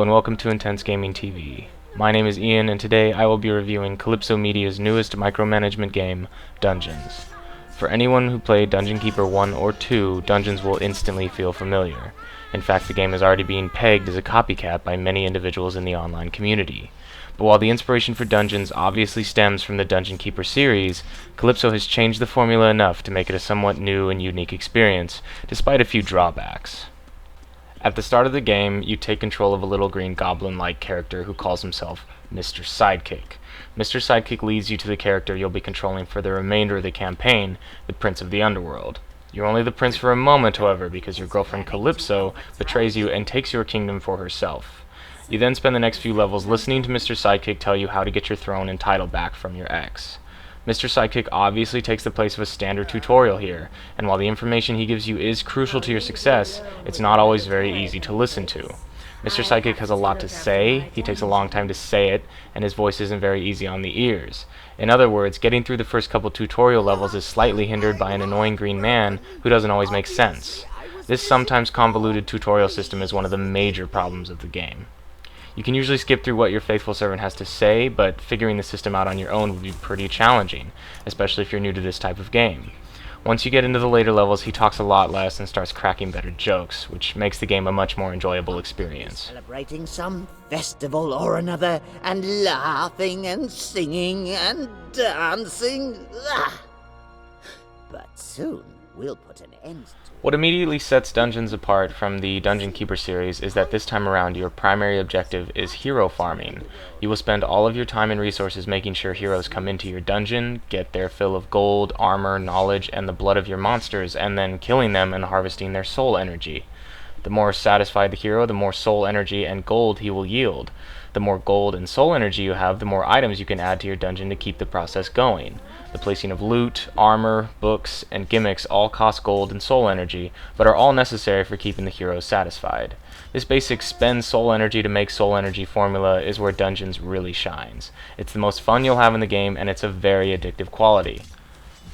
and welcome to Intense Gaming TV. My name is Ian, and today I will be reviewing Kalypso Media's newest micromanagement game, Dungeons. For anyone who played Dungeon Keeper 1 or 2, Dungeons will instantly feel familiar. In fact, the game is already being pegged as a copycat by many individuals in the online community. But while the inspiration for Dungeons obviously stems from the Dungeon Keeper series, Kalypso has changed the formula enough to make it a somewhat new and unique experience, despite a few drawbacks. At the start of the game, you take control of a little green goblin-like character who calls himself Mr. Sidekick. Mr. Sidekick leads you to the character you'll be controlling for the remainder of the campaign, the Prince of the Underworld. You're only the prince for a moment, however, because your girlfriend Kalypso betrays you and takes your kingdom for herself. You then spend the next few levels listening to Mr. Sidekick tell you how to get your throne and title back from your ex. Mr. Sidekick obviously takes the place of a standard tutorial here, and while the information he gives you is crucial to your success, it's not always very easy to listen to. Mr. Sidekick has a lot to say, he takes a long time to say it, and his voice isn't very easy on the ears. In other words, getting through the first couple tutorial levels is slightly hindered by an annoying green man who doesn't always make sense. This sometimes convoluted tutorial system is one of the major problems of the game. You can usually skip through what your faithful servant has to say, but figuring the system out on your own would be pretty challenging, especially if you're new to this type of game. Once you get into the later levels, he talks a lot less and starts cracking better jokes, which makes the game a much more enjoyable experience. Celebrating some festival or another, and laughing and singing and dancing. But soon we'll put an end to it. What immediately sets Dungeons apart from the Dungeon Keeper series is that this time around your primary objective is hero farming. You will spend all of your time and resources making sure heroes come into your dungeon, get their fill of gold, armor, knowledge, and the blood of your monsters, and then killing them and harvesting their soul energy. The more satisfied the hero, the more soul energy and gold he will yield. The more gold and soul energy you have, the more items you can add to your dungeon to keep the process going. The placing of loot, armor, books, and gimmicks all cost gold and soul energy, but are all necessary for keeping the heroes satisfied. This basic spend soul energy to make soul energy formula is where Dungeons really shines. It's the most fun you'll have in the game, and it's a very addictive quality.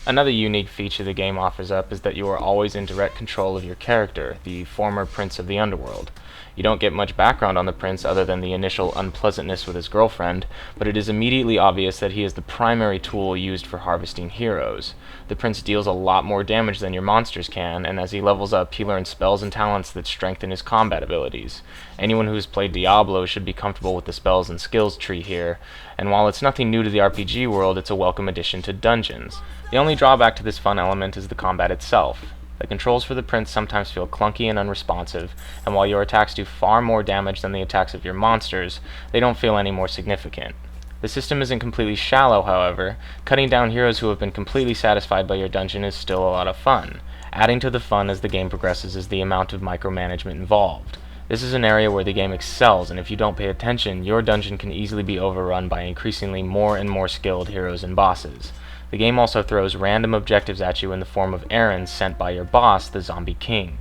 Another unique feature the game offers up is that you are always in direct control of your character, the former Prince of the Underworld. You don't get much background on the prince other than the initial unpleasantness with his girlfriend, but it is immediately obvious that he is the primary tool used for harvesting heroes. The prince deals a lot more damage than your monsters can, and as he levels up, he learns spells and talents that strengthen his combat abilities. Anyone who has played Diablo should be comfortable with the spells and skills tree here, and while it's nothing new to the RPG world, it's a welcome addition to Dungeons. The only drawback to this fun element is the combat itself. The controls for the prince sometimes feel clunky and unresponsive, and while your attacks do far more damage than the attacks of your monsters, they don't feel any more significant. The system isn't completely shallow, however. Cutting down heroes who have been completely satisfied by your dungeon is still a lot of fun. Adding to the fun as the game progresses is the amount of micromanagement involved. This is an area where the game excels, and if you don't pay attention, your dungeon can easily be overrun by increasingly more and more skilled heroes and bosses. The game also throws random objectives at you in the form of errands sent by your boss, the Zombie King.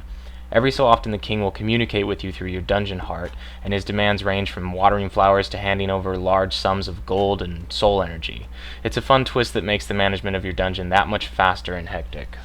Every so often the king will communicate with you through your dungeon heart, and his demands range from watering flowers to handing over large sums of gold and soul energy. It's a fun twist that makes the management of your dungeon that much faster and hectic.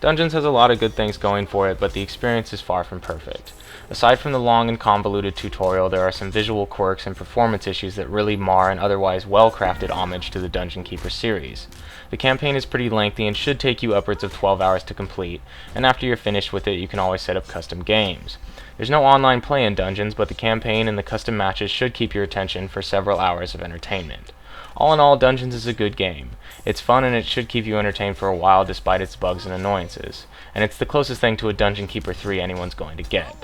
Dungeons has a lot of good things going for it, but the experience is far from perfect. Aside from the long and convoluted tutorial, there are some visual quirks and performance issues that really mar an otherwise well-crafted homage to the Dungeon Keeper series. The campaign is pretty lengthy and should take you upwards of 12 hours to complete, and after you're finished with it, you can always set up custom games. There's no online play in Dungeons, but the campaign and the custom matches should keep your attention for several hours of entertainment. All in all, Dungeons is a good game. It's fun and it should keep you entertained for a while despite its bugs and annoyances, and it's the closest thing to a Dungeon Keeper 3 anyone's going to get.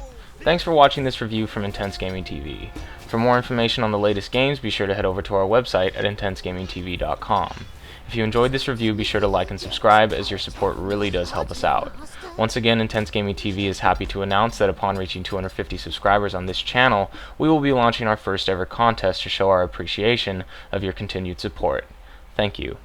Thanks for watching this review from Intense Gaming TV. For more information on the latest games, be sure to head over to our website at intensegamingtv.com. If you enjoyed this review, be sure to like and subscribe, as your support really does help us out. Once again, Intense Gaming TV is happy to announce that upon reaching 250 subscribers on this channel, we will be launching our first ever contest to show our appreciation of your continued support. Thank you.